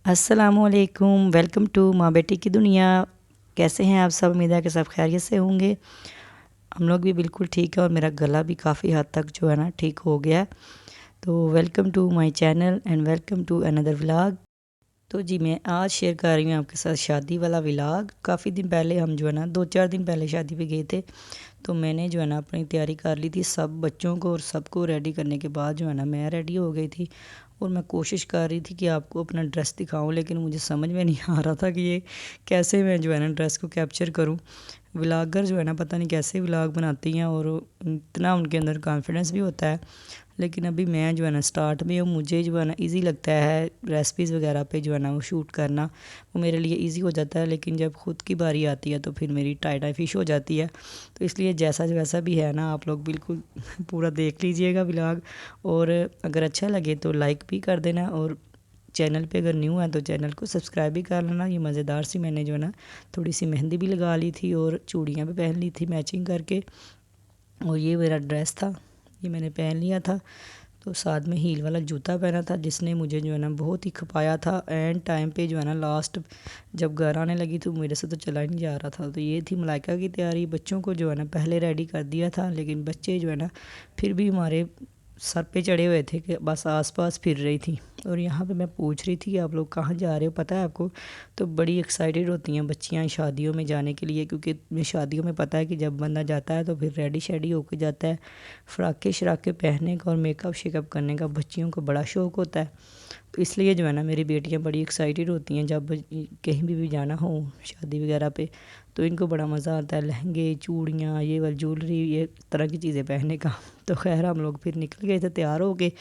अस्सलामुअलैकुम, welcome to माँ बेटी की दुनिया। कैसे हैं आप सब? उम्मीद है कि सब खैरियत से होंगे। हम लोग भी बिल्कुल ठीक है और मेरा गला भी काफ़ी हद तक जो है ना ठीक हो गया है। तो welcome to my channel and welcome to another vlog. तो जी मैं आज शेयर कर रही हूँ आपके साथ शादी वाला व्लॉग। काफ़ी दिन पहले हम जो है ना 2-4 दिन पहले शादी पे गए थे। तो मैंने जो है ना अपनी तैयारी कर ली थी, सब बच्चों को और सबको रेडी करने के बाद जो है ना मैं रेडी हो गई थी। और मैं कोशिश कर रही थी कि आपको अपना ड्रेस दिखाऊं, लेकिन मुझे समझ में नहीं आ रहा था कि ये कैसे मैं जो है ना ड्रेस को कैप्चर करूं। व्लॉगर जो है ना पता नहीं कैसे व्लॉग बनाती हैं और इतना उनके अंदर कॉन्फिडेंस भी होता है। लेकिन अभी मैं जो है ना स्टार्ट में हूँ, मुझे जो है ना इजी लगता है रेसिपीज़ वगैरह पे जो है ना वो शूट करना, वो मेरे लिए इजी हो जाता है। लेकिन जब ख़ुद की बारी आती है तो फिर मेरी टाई फिश हो जाती है। तो इसलिए जैसा वैसा भी है ना, आप लोग बिल्कुल पूरा देख लीजिएगा व्लॉग। और अगर अच्छा लगे तो लाइक भी कर देना, और चैनल पे अगर न्यू है तो चैनल को सब्सक्राइब भी कर लेना। ये मज़ेदार सी मैंने जो है ना थोड़ी सी मेहंदी भी लगा ली थी और चूड़ियाँ भी पहन ली थी मैचिंग करके। और ये मेरा ड्रेस था, ये मैंने पहन लिया था। तो साथ में हील वाला जूता पहना था जिसने मुझे जो है ना बहुत ही खपाया था। एंड टाइम पे जो है ना लास्ट जब घर आने लगी तो मेरे से तो चला ही नहीं जा रहा था। तो ये थी मलाइका की तैयारी। बच्चों को जो है ना पहले रेडी कर दिया था, लेकिन बच्चे जो है ना फिर भी हमारे सर पे चढ़े हुए थे कि बस आसपास फिर रही थी। और यहाँ पे मैं पूछ रही थी आप लोग कहाँ जा रहे हो, पता है आपको? तो बड़ी एक्साइटेड होती हैं बच्चियाँ शादियों में जाने के लिए, क्योंकि शादियों में पता है कि जब बंदा जाता है तो फिर रेडी शेडी होके जाता है। फ्राके शराके पहनने का और मेकअप शेकअप करने का बच्चियों को बड़ा शौक़ होता है। तो इसलिए जो है ना मेरी बेटियां बड़ी एक्साइटेड होती हैं जब कहीं भी जाना हो शादी वगैरह पे। तो इनको बड़ा मज़ा आता है लहंगे चूड़ियाँ ये वाली ज्वेलरी ये तरह की चीज़ें पहनने का। तो खैर हम लोग फिर निकल गए थे तैयार हो के।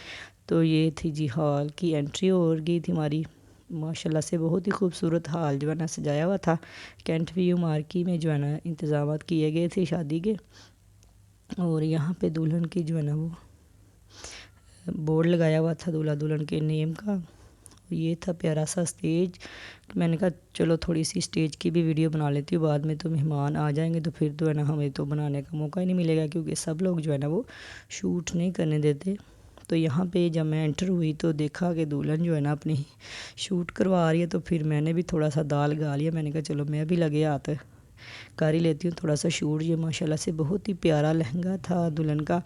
तो ये थी जी हॉल की एंट्री हो गई थी हमारी। माशाल्लाह से बहुत ही खूबसूरत हाल जो है ना सजाया हुआ था। कैंट व्यू मार्की में जो है ना इंतज़ाम किए गए थे शादी के। और यहाँ पे दुल्हन की जो है ना वो बोर्ड लगाया हुआ था दूल्हा दुल्हन के नेम का। ये था प्यारा सा स्टेज। मैंने कहा चलो थोड़ी सी स्टेज की भी वीडियो बना लेती हूँ, बाद में तो मेहमान आ जाएंगे तो फिर तो है ना हमें तो बनाने का मौका ही नहीं मिलेगा, क्योंकि सब लोग जो है ना वो शूट नहीं करने देते। तो यहाँ पे जब मैं एंटर हुई तो देखा कि दुल्हन जो है ना अपनी शूट करवा रही है। तो फिर मैंने भी थोड़ा सा दाल गा लिया। मैंने कहा चलो मैं भी लगे हाथ कर ही लेती हूँ थोड़ा सा शूट। ये माशाल्लाह से बहुत ही प्यारा लहंगा था दुल्हन का।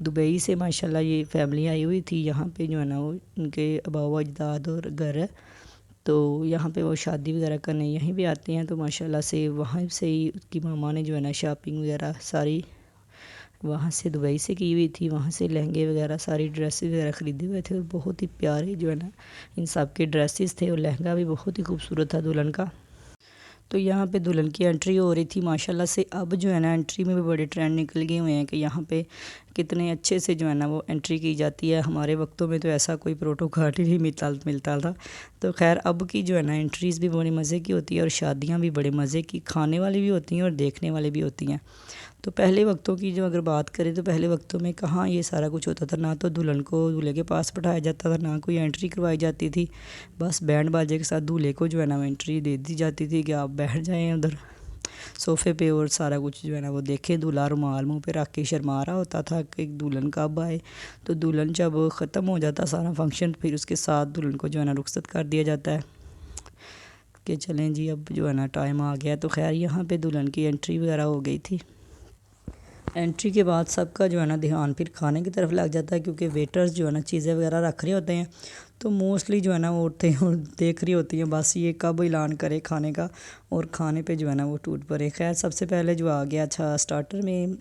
दुबई से माशाल्लाह ये फैमिली आई हुई थी यहाँ पे जो है ना वो उनके अबाव अजदाद और घर है। तो यहाँ पे वो शादी वगैरह करने यहीं भी आते हैं। तो माशाल्लाह से वहाँ से ही उसकी मामा ने जो है ना शॉपिंग वगैरह सारी वहाँ से दुबई से की हुई थी। वहाँ से लहंगे वगैरह सारी ड्रेसेस वगैरह ख़रीदे हुए थे और बहुत ही प्यारे जो है ना इन सब के ड्रेसेस थे। और लहंगा भी बहुत ही खूबसूरत था दुल्हन का। तो यहाँ पे दुल्हन की एंट्री हो रही थी माशाल्लाह से। अब जो है ना एंट्री में भी बड़े ट्रेंड निकल गए हुए हैं कि यहाँ पे कितने अच्छे से जो है ना वो एंट्री की जाती है। हमारे वक्तों में तो ऐसा कोई प्रोटोकॉल ही नहीं मिलता था। तो खैर अब की जो है ना एंट्रीज़ भी बड़ी मज़े की होती है और शादियाँ भी बड़े मज़े की खाने वाली भी होती हैं और देखने वाली भी होती हैं। तो पहले वक्तों की जो अगर बात करें तो पहले वक्तों में कहाँ ये सारा कुछ होता था। ना तो दुल्हन को दूल्हे के पास बैठाया जाता था, ना कोई एंट्री करवाई जाती थी। बस बैंड बाजे के साथ दूल्हे को जो है ना एंट्री दे दी जाती थी कि आप बैठ जाएं उधर सोफ़े पे और सारा कुछ जो है ना वो देखें। दूल्हा रुमाल मुंह पे रख के शर्मा रहा होता था कि दुल्हन कब आए। तो दुल्हन जब ख़त्म हो जाता सारा फंक्शन फिर उसके साथ दुल्हन को जो है ना रुखसत कर दिया जाता है कि चलें जी अब जो है ना टाइम आ गया। तो खैर यहाँ पे दुल्हन की एंट्री वगैरह हो गई थी। एंट्री के बाद सबका जो है ना ध्यान फिर खाने की तरफ लग जाता है, क्योंकि वेटर्स जो है ना चीज़ें वगैरह रख रहे होते हैं। तो मोस्टली जो है ना वो औरतें देख रही होती हैं बस ये कब ऐलान करे खाने का और खाने पे जो है ना वो टूट पड़े। खैर सबसे पहले जो आ गया अच्छा स्टार्टर में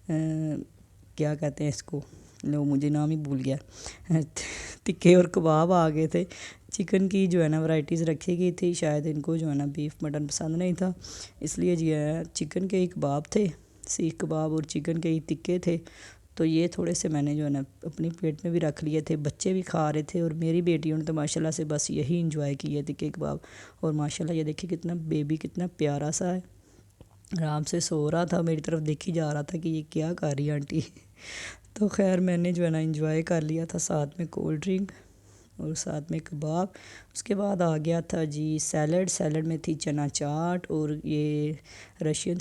क्या कहते हैं इसको, लो मुझे नाम ही भूल गया टिक्के और कबाब आ गए थे। चिकन की जो है ना वैराइटीज़ रखी गई थी। शायद इनको जो है ना बीफ मटन पसंद नहीं था, इसलिए जो है चिकन के ही कबाब थे, सीख कबाब और चिकन के ही टिक्के थे। तो ये थोड़े से मैंने जो है ना अपनी प्लेट में भी रख लिए थे। बच्चे भी खा रहे थे और मेरी बेटियों ने तो माशाल्लाह से बस यही इंजॉय किए टिक्के कबाब। और माशाल्लाह ये देखिए कितना बेबी कितना प्यारा सा है, आराम से सो रहा था, मेरी तरफ देखी जा रहा था कि ये क्या कर रही है आंटी तो खैर मैंने जो है ना इंजॉय कर लिया था, साथ में कोल्ड ड्रिंक और साथ में कबाब। उसके बाद आ गया था जी सैलड। सैलड में थी चना चाट और ये रशियन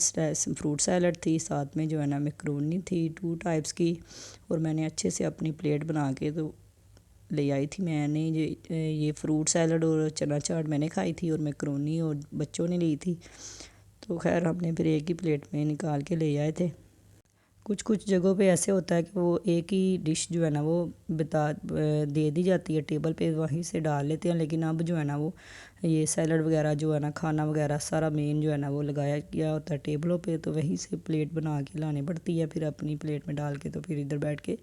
फ्रूट सैलड थी। साथ में जो है ना मैक्रोनी थी 2 टाइप्स की। और मैंने अच्छे से अपनी प्लेट बना के तो ले आई थी मैंने ये फ्रूट सैलड और चना चाट मैंने खाई थी और मैकरोनी और बच्चों ने ली थी। तो खैर हमने फिर एक ही प्लेट में निकाल के ले आए थे। कुछ कुछ जगहों पे ऐसे होता है कि वो एक ही डिश जो है ना वो दे दी जाती है टेबल पे, वहीं से डाल लेते हैं। लेकिन अब जो है ना वो ये सैलड वगैरह जो है ना, खाना वगैरह सारा मेन जो है ना वो लगाया गया होता है टेबलों पे, तो वहीं से प्लेट बना के लानी पड़ती है। फिर अपनी प्लेट में डाल के तो फिर इधर बैठ के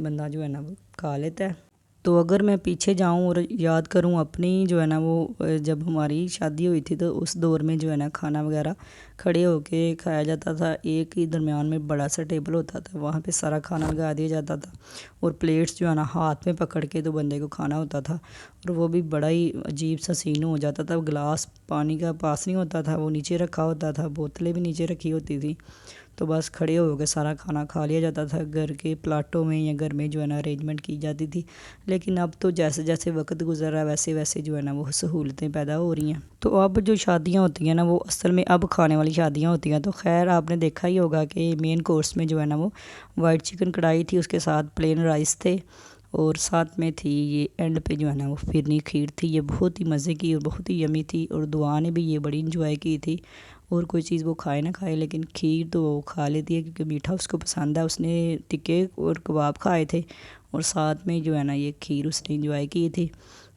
बंदा जो है ना वो खा लेता है। तो अगर मैं पीछे जाऊं और याद करूं अपनी जो है ना वो जब हमारी शादी हुई थी, तो उस दौर में जो है ना खाना वगैरह खड़े होके खाया जाता था। एक ही दरमियान में बड़ा सा टेबल होता था, वहाँ पे सारा खाना लगा दिया जाता था और प्लेट्स जो है ना हाथ में पकड़ के तो बंदे को खाना होता था। और वो भी बड़ा ही अजीब सा सीन हो जाता था। गिलास पानी का पास नहीं होता था, वो नीचे रखा होता था, बोतलें भी नीचे रखी होती थी। तो बस खड़े हो के सारा खाना खा लिया जाता था। घर के प्लाटों में या घर में जो है ना अरेंजमेंट की जाती थी। लेकिन अब तो जैसे जैसे वक्त गुजर रहा है वैसे वैसे जो है ना वो सहूलतें पैदा हो रही हैं। तो अब जो शादियां होती हैं ना वो असल में अब खाने वाली शादियां होती हैं। तो खैर आपने देखा ही होगा कि मेन कोर्स में जो है ना वो वाइट चिकन कढ़ाई थी, उसके साथ प्लेन राइस थे और साथ में थी ये एंड पे जो है ना वो फिरनी खीर थी। ये बहुत ही मज़े की और बहुत ही यमी थी और दुआ ने भी ये बड़ी इंजॉय की थी। और कोई चीज़ वो खाए ना खाए लेकिन खीर तो वो खा लेती है क्योंकि मीठा उसको पसंद है। उसने टिक्के और कबाब खाए थे और साथ में जो है ना ये खीर उसने इंजॉय की थी।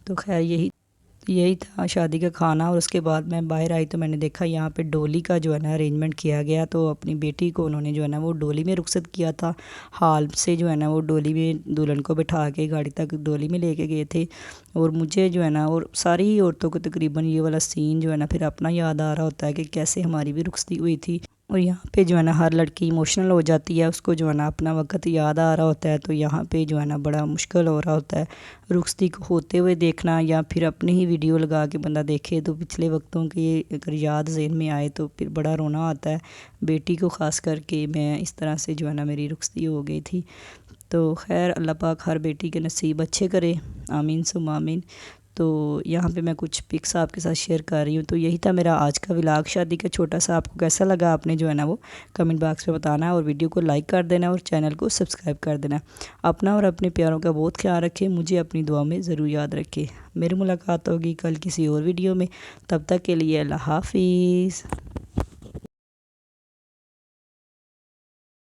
तो खैर यही था शादी का खाना। और उसके बाद मैं बाहर आई तो मैंने देखा यहाँ पे डोली का जो है ना अरेंजमेंट किया गया। तो अपनी बेटी को उन्होंने जो है ना वो डोली में रुखसत किया था। हाल से जो है ना वो डोली में दुल्हन को बिठा के गाड़ी तक डोली में लेके गए थे। और मुझे जो है ना और सारी ही औरतों को तकरीबन ये वाला सीन जो है ना फिर अपना याद आ रहा होता है कि कैसे हमारी भी रुखसती हुई थी। और यहाँ पे जो है ना हर लड़की इमोशनल हो जाती है, उसको जो है ना अपना वक्त याद आ रहा होता है। तो यहाँ पे जो है ना बड़ा मुश्किल हो रहा होता है रुखसती को होते हुए देखना, या फिर अपनी ही वीडियो लगा के बंदा देखे तो पिछले वक्तों की अगर याद ज़हन में आए तो फिर बड़ा रोना आता है। बेटी को ख़ास करके मैं इस तरह से जो है ना मेरी रुखसती हो गई थी। तो खैर अल्लाह पाक हर बेटी के नसीब अच्छे करे, आमीन सुम्मा आमीन। तो यहाँ पे मैं कुछ पिक्स आपके साथ शेयर कर रही हूँ। तो यही था मेरा आज का व्लॉग शादी का छोटा सा। आपको कैसा लगा आपने जो है ना वो कमेंट बॉक्स में बताना है और वीडियो को लाइक कर देना और चैनल को सब्सक्राइब कर देना। अपना और अपने प्यारों का बहुत ख्याल रखें, मुझे अपनी दुआ में ज़रूर याद रखें। मेरी मुलाकात होगी कल किसी और वीडियो में, तब तक के लिए अल्लाह हाफिज़।